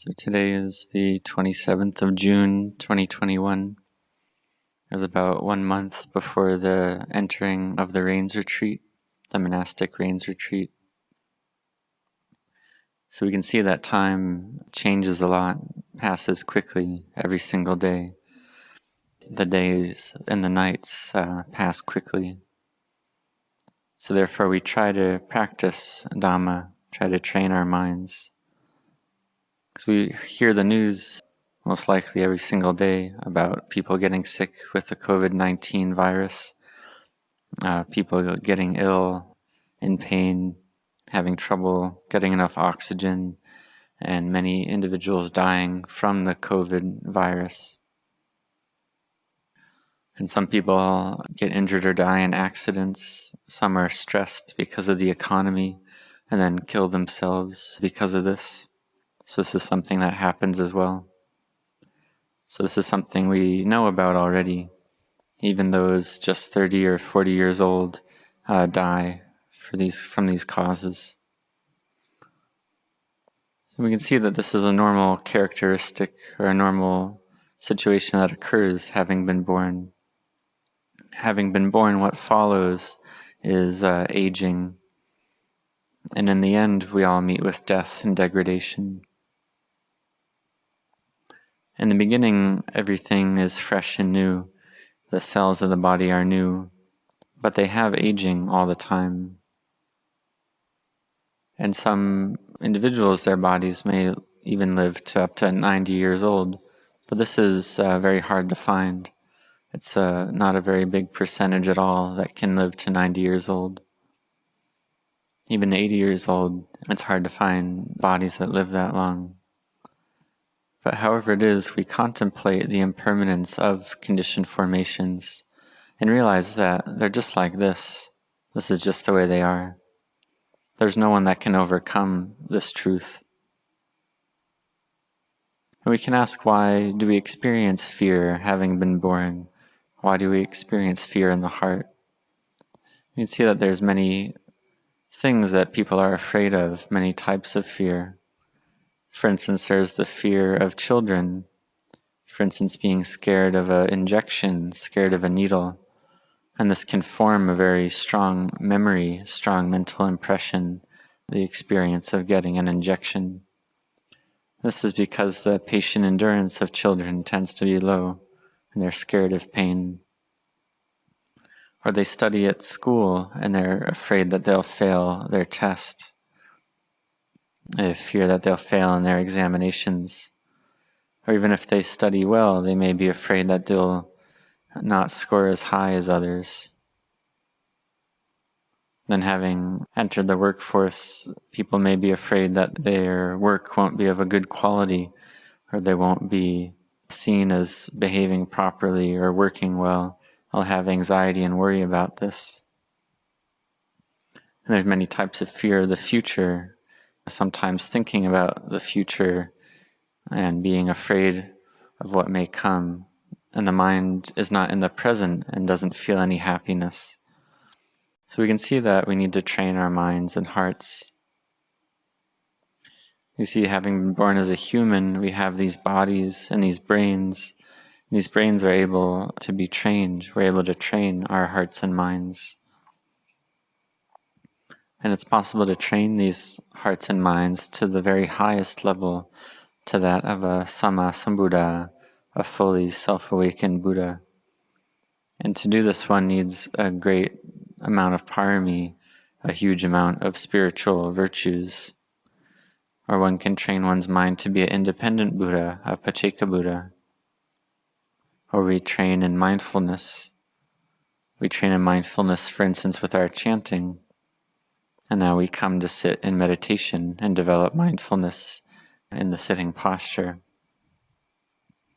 So today is the 27th of June, 2021. It was about 1 month before the entering of the Rains Retreat, the monastic Rains Retreat. So we can see that time changes a lot, passes quickly every single day. The days and the nights pass quickly. So therefore we try to practice Dhamma, try to train our minds. Because we hear the news most likely every single day about people getting sick with the COVID-19 virus, people getting ill, in pain, having trouble getting enough oxygen, and many individuals dying from the COVID virus. And some people get injured or die in accidents. Some are stressed because of the economy and then kill themselves because of this. So this is something that happens as well. So this is something we know about already. Even those just 30 or 40 years old die from these causes. So we can see that this is a normal characteristic or a normal situation that occurs having been born. Having been born, what follows is aging. And in the end, we all meet with death and degradation. In the beginning, everything is fresh and new. The cells of the body are new, but they have aging all the time. And some individuals, their bodies may even live to up to 90 years old, but this is very hard to find. It's not a very big percentage at all that can live to 90 years old. Even 80 years old, it's hard to find bodies that live that long. But however it is, we contemplate the impermanence of conditioned formations and realize that they're just like this. This is just the way they are. There's no one that can overcome this truth. And we can ask, why do we experience fear having been born? Why do we experience fear in the heart? You can see that there's many things that people are afraid of, many types of fear. For instance, there's the fear of children. For instance, being scared of an injection, scared of a needle. And this can form a very strong memory, strong mental impression, the experience of getting an injection. This is because the patient endurance of children tends to be low, and they're scared of pain. Or they study at school, and they're afraid that they'll fail their test. They fear that they'll fail in their examinations. Or even if they study well, they may be afraid that they'll not score as high as others. Then having entered the workforce, people may be afraid that their work won't be of a good quality, or they won't be seen as behaving properly or working well. They'll have anxiety and worry about this. And there's many types of fear of the future. Sometimes thinking about the future and being afraid of what may come, and the mind is not in the present and doesn't feel any happiness. So we can see that we need to train our minds and hearts. You see, having been born as a human, we have these bodies and these brains. These brains are able to be trained. We're able to train our hearts and minds. And it's possible to train these hearts and minds to the very highest level, to that of a Samma Sambuddha, a fully self-awakened Buddha. And to do this, one needs a great amount of parami, a huge amount of spiritual virtues. Or one can train one's mind to be an independent Buddha, a Pacceka Buddha. Or we train in mindfulness. We train in mindfulness, for instance, with our chanting. And now we come to sit in meditation and develop mindfulness in the sitting posture.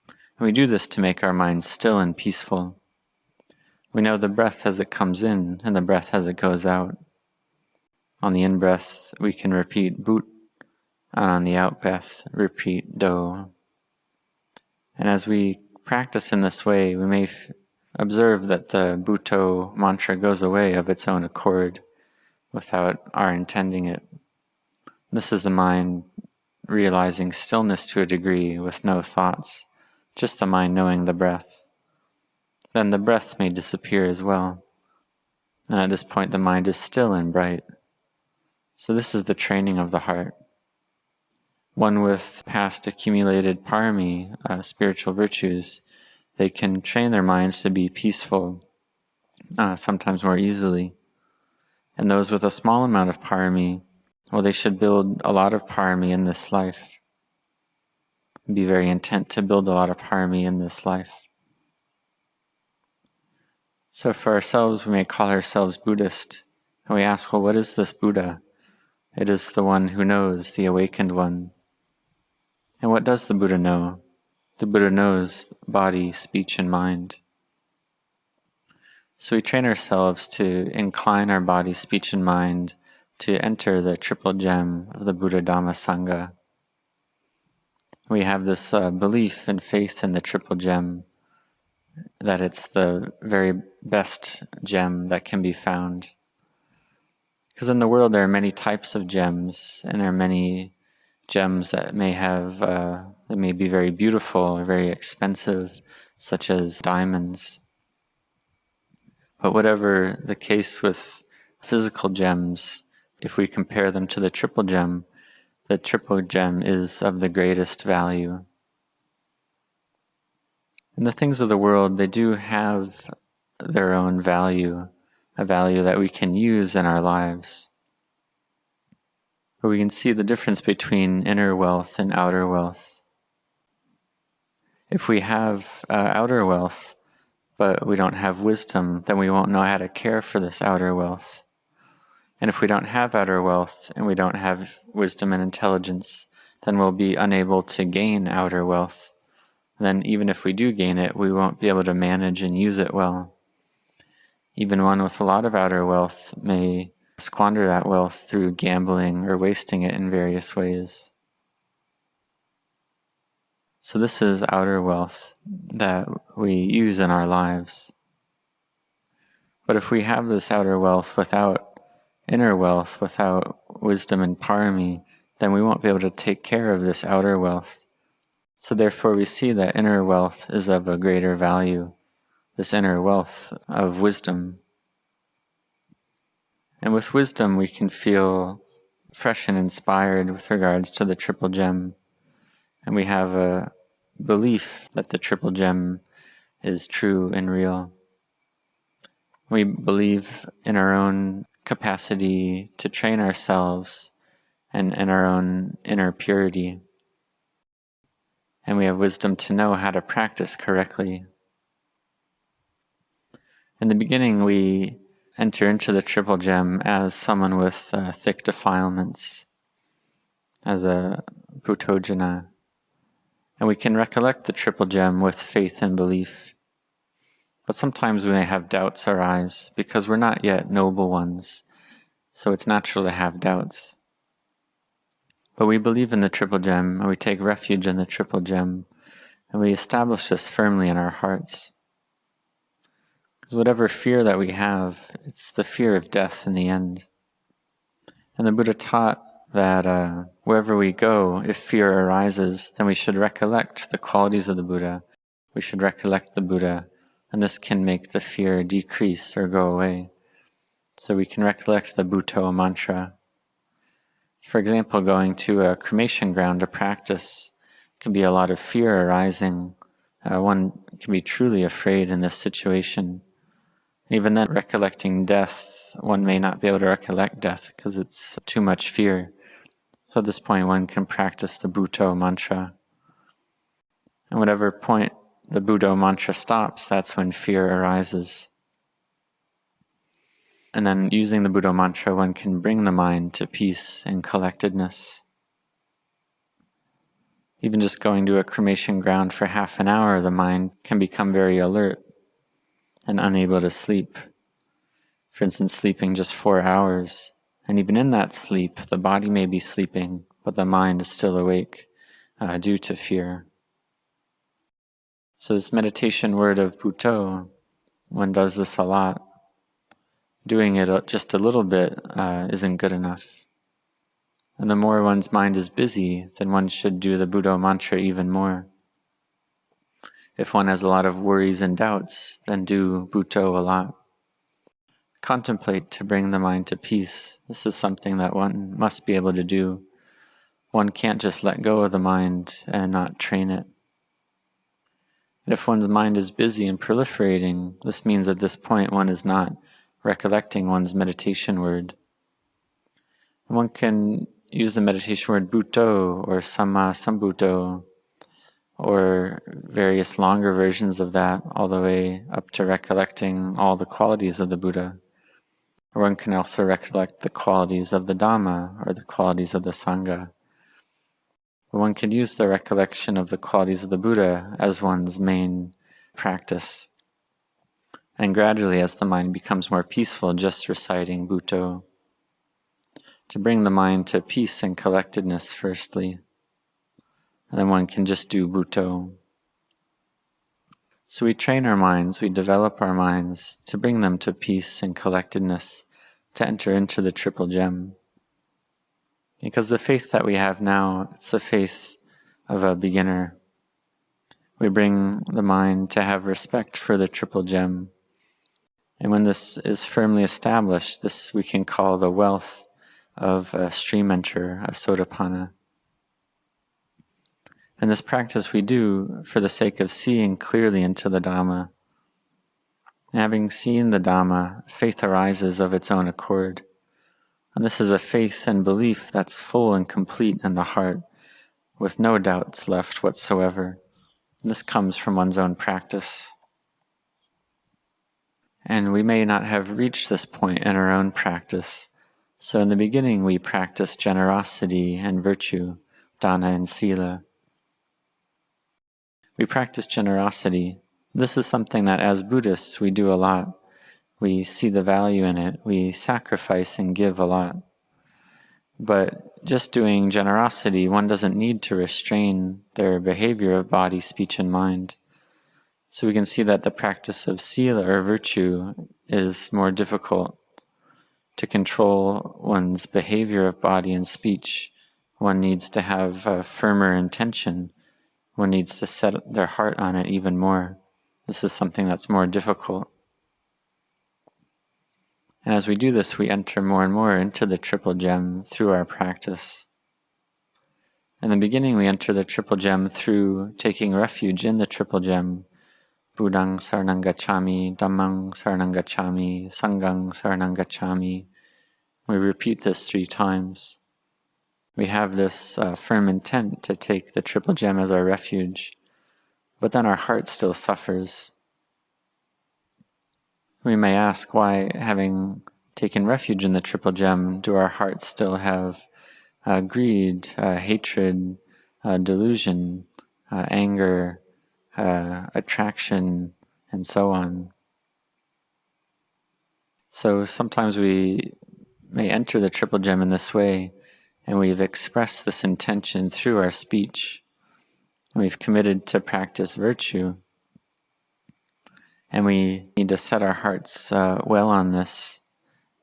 And we do this to make our minds still and peaceful. We know the breath as it comes in and the breath as it goes out. On the in-breath, we can repeat But, and on the out-breath, repeat Do. And as we practice in this way, we may observe that the Bhutto mantra goes away of its own accord, without our intending it. This is the mind realizing stillness to a degree with no thoughts, just the mind knowing the breath, then the breath may disappear as well. And at this point the mind is still and bright. So this is the training of the heart. One with past accumulated parami, spiritual virtues, they can train their minds to be peaceful, sometimes more easily. And those with a small amount of parami, well, they should build a lot of parami in this life. Be very intent to build a lot of parami in this life. So for ourselves, we may call ourselves Buddhist, and we ask, well, what is this Buddha? It is the one who knows, the awakened one. And what does the Buddha know? The Buddha knows body, speech, and mind. So we train ourselves to incline our body, speech, and mind to enter the triple gem of the Buddha, Dhamma, Sangha. We have this belief and faith in the triple gem, that it's the very best gem that can be found. Because in the world there are many types of gems, and there are many gems that may have, that may be very beautiful or very expensive, such as diamonds. But whatever the case with physical gems, if we compare them to the triple gem is of the greatest value. And the things of the world, they do have their own value, a value that we can use in our lives. But we can see the difference between inner wealth and outer wealth. If we have outer wealth, but we don't have wisdom, then we won't know how to care for this outer wealth. And if we don't have outer wealth and we don't have wisdom and intelligence, then we'll be unable to gain outer wealth. Then even if we do gain it, we won't be able to manage and use it well. Even one with a lot of outer wealth may squander that wealth through gambling or wasting it in various ways. So this is outer wealth that we use in our lives. But if we have this outer wealth without inner wealth, without wisdom and parami, then we won't be able to take care of this outer wealth. So therefore we see that inner wealth is of a greater value, this inner wealth of wisdom. And with wisdom we can feel fresh and inspired with regards to the triple gem. And we have a belief that the triple gem is true and real. We believe in our own capacity to train ourselves and in our own inner purity. And we have wisdom to know how to practice correctly. In the beginning, we enter into the triple gem as someone with thick defilements, as a Indochina. And we can recollect the triple gem with faith and belief. But sometimes we may have doubts arise because we're not yet noble ones, so it's natural to have doubts. But we believe in the triple gem, and we take refuge in the triple gem, and we establish this firmly in our hearts. Because whatever fear that we have, it's the fear of death in the end. And the Buddha taught that wherever we go, if fear arises, then we should recollect the qualities of the Buddha. We should recollect the Buddha, and this can make the fear decrease or go away. So we can recollect the Bhutto mantra. For example, going to a cremation ground to practice can be a lot of fear arising. One can be truly afraid in this situation. Even then, recollecting death, one may not be able to recollect death because it's too much fear. So at this point, one can practice the Bhutto mantra. And whatever point the Bhutto mantra stops, that's when fear arises. And then using the Bhutto mantra, one can bring the mind to peace and collectedness. Even just going to a cremation ground for half an hour, the mind can become very alert and unable to sleep. For instance, sleeping just 4 hours. And even in that sleep, the body may be sleeping, but the mind is still awake due to fear. So this meditation word of Bhutto, one does this a lot. Doing it just a little bit isn't good enough. And the more one's mind is busy, then one should do the Buddha mantra even more. If one has a lot of worries and doubts, then do Bhutto a lot. Contemplate to bring the mind to peace. This is something that one must be able to do. One can't just let go of the mind and not train it. And if one's mind is busy and proliferating, this means at this point one is not recollecting one's meditation word. One can use the meditation word Bhutto or Samma Sambuddho or various longer versions of that, all the way up to recollecting all the qualities of the Buddha. Or one can also recollect the qualities of the Dhamma or the qualities of the Sangha. But one can use the recollection of the qualities of the Buddha as one's main practice. And gradually, as the mind becomes more peaceful, just reciting Bhutto. To bring the mind to peace and collectedness firstly. And then one can just do Bhutto. So we train our minds, we develop our minds to bring them to peace and collectedness, to enter into the triple gem. Because the faith that we have now, it's the faith of a beginner. We bring the mind to have respect for the triple gem. And when this is firmly established, this we can call the wealth of a stream enter, a sotapanna. And this practice we do for the sake of seeing clearly into the Dhamma. Having seen the Dhamma, faith arises of its own accord. And this is a faith and belief that's full and complete in the heart, with no doubts left whatsoever. And this comes from one's own practice. And we may not have reached this point in our own practice. So in the beginning we practice generosity and virtue, dana and sila. We practice generosity. This is something that as Buddhists we do a lot. We see the value in it. We sacrifice and give a lot. But just doing generosity, one doesn't need to restrain their behavior of body, speech, and mind. So we can see that the practice of sila or virtue is more difficult. To control one's behavior of body and speech, one needs to have a firmer intention. One needs to set their heart on it even more. This is something that's more difficult. And as we do this, we enter more and more into the triple gem through our practice. In the beginning, we enter the triple gem through taking refuge in the triple gem. Buddhang saranang gacchami, Dhammang saranang gacchami, Sanghang saranang gacchami. We repeat this 3 times. We have this firm intent to take the triple gem as our refuge, but then our heart still suffers. We may ask why, having taken refuge in the triple gem, do our hearts still have greed, hatred, delusion, anger, attraction, and so on. So sometimes we may enter the triple gem in this way, and we've expressed this intention through our speech. We've committed to practice virtue. And we need to set our hearts well on this.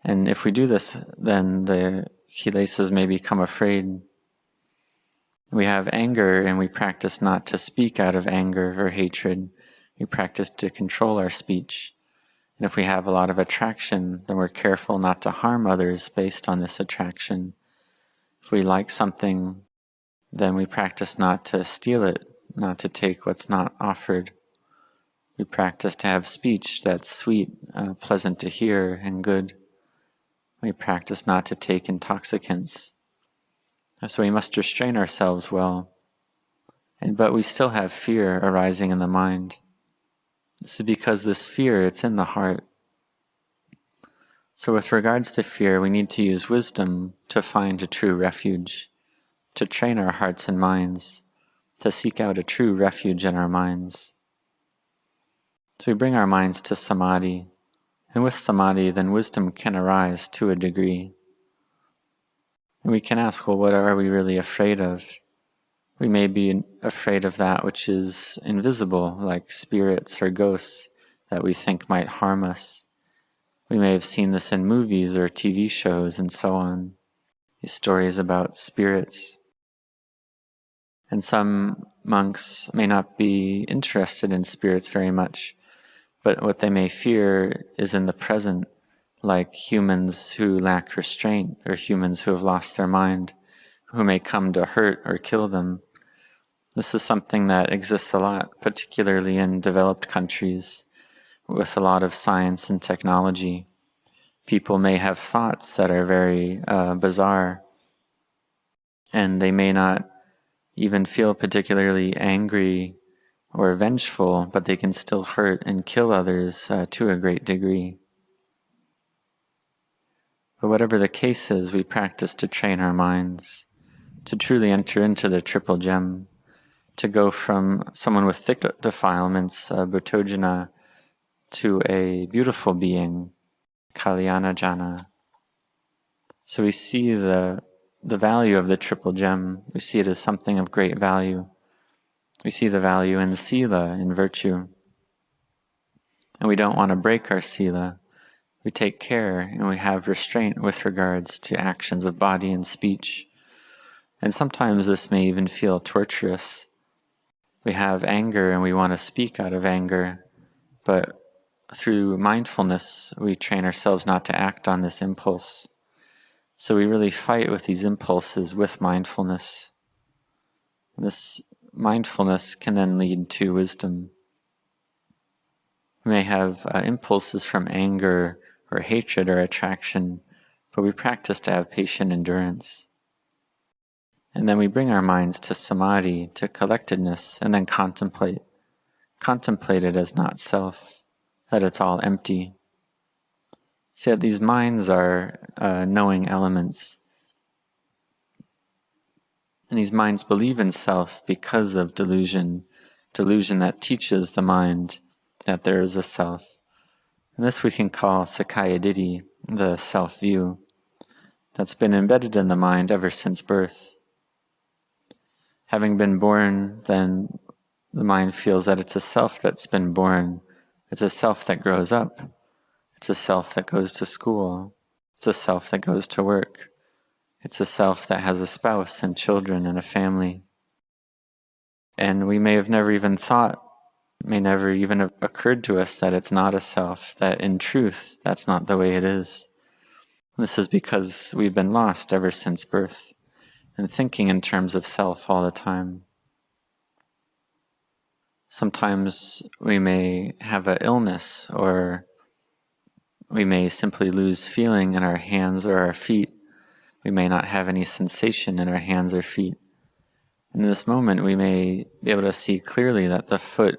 And if we do this, then the kilesas may become afraid. We have anger, and we practice not to speak out of anger or hatred. We practice to control our speech. And if we have a lot of attraction, then we're careful not to harm others based on this attraction. If we like something, then we practice not to steal it, not to take what's not offered. We practice to have speech that's sweet, pleasant to hear, and good. We practice not to take intoxicants. So we must restrain ourselves well. But we still have fear arising in the mind. This is because this fear, it's in the heart. So with regards to fear, we need to use wisdom to find a true refuge, to train our hearts and minds, to seek out a true refuge in our minds. So we bring our minds to samadhi, and with samadhi, then wisdom can arise to a degree. And we can ask, well, what are we really afraid of? We may be afraid of that which is invisible, like spirits or ghosts that we think might harm us. We may have seen this in movies or TV shows and so on. these stories about spirits. And some monks may not be interested in spirits very much, but what they may fear is in the present, like humans who lack restraint or humans who have lost their mind, who may come to hurt or kill them. This is something that exists a lot, particularly in developed countries with a lot of science and technology. People may have thoughts that are very bizarre, and they may not even feel particularly angry or vengeful, but they can still hurt and kill others to a great degree. But whatever the case is, we practice to train our minds to truly enter into the triple gem, to go from someone with thick defilements, Indochina, to a beautiful being, Kalyana Jana. So we see the value of the triple gem. We see it as something of great value. We see the value in sila, in virtue. And we don't want to break our sila. We take care and we have restraint with regards to actions of body and speech. And sometimes this may even feel torturous. We have anger and we want to speak out of anger, but through mindfulness, we train ourselves not to act on this impulse. So we really fight with these impulses with mindfulness. And this mindfulness can then lead to wisdom. We may have impulses from anger or hatred or attraction, but we practice to have patient endurance. And then we bring our minds to samadhi, to collectedness, and then contemplate. Contemplate it as not self, that it's all empty. See that these minds are knowing elements. And these minds believe in self because of delusion that teaches the mind that there is a self. And this we can call Sakaya Ditti, the self-view, that's been embedded in the mind ever since birth. Having been born, then the mind feels that it's a self that's been born. It's a self that grows up. It's a self that goes to school. It's a self that goes to work. It's a self that has a spouse and children and a family. And we may have never even thought, may never even have occurred to us that it's not a self, that in truth, that's not the way it is. This is because we've been lost ever since birth and thinking in terms of self all the time. Sometimes we may have an illness, or we may simply lose feeling in our hands or our feet. We may not have any sensation in our hands or feet. In this moment, we may be able to see clearly that the foot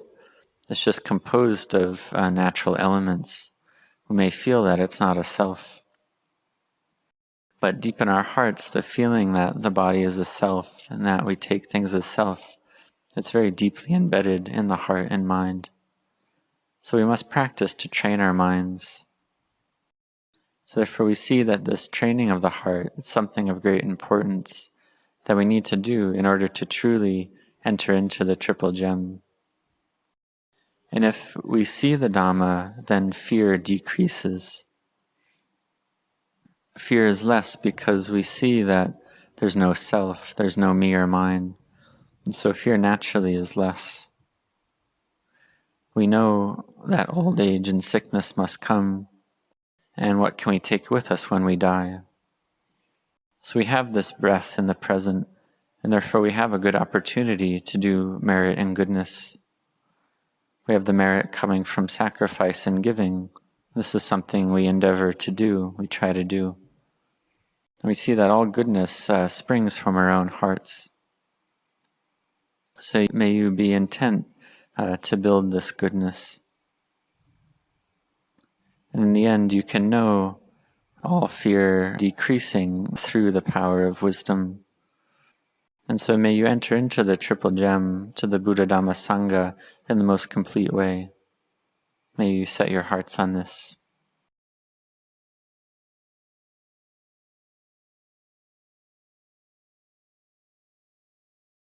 is just composed of natural elements. We may feel that it's not a self. But deep in our hearts, the feeling that the body is a self and that we take things as self, it's very deeply embedded in the heart and mind. So we must practice to train our minds. So therefore we see that this training of the heart is something of great importance that we need to do in order to truly enter into the triple gem. And if we see the Dhamma, then fear decreases. Fear is less because we see that there's no self, there's no me or mine. And so fear naturally is less. We know that old age and sickness must come, and what can we take with us when we die? So we have this breath in the present, and therefore we have a good opportunity to do merit and goodness. We have the merit coming from sacrifice and giving. This is something we endeavor to do, we try to do. And we see that all goodness springs from our own hearts. So may you be intent to build this goodness. And in the end, you can know all fear decreasing through the power of wisdom. And so may you enter into the triple gem, to the Buddha Dhamma Sangha, in the most complete way. May you set your hearts on this.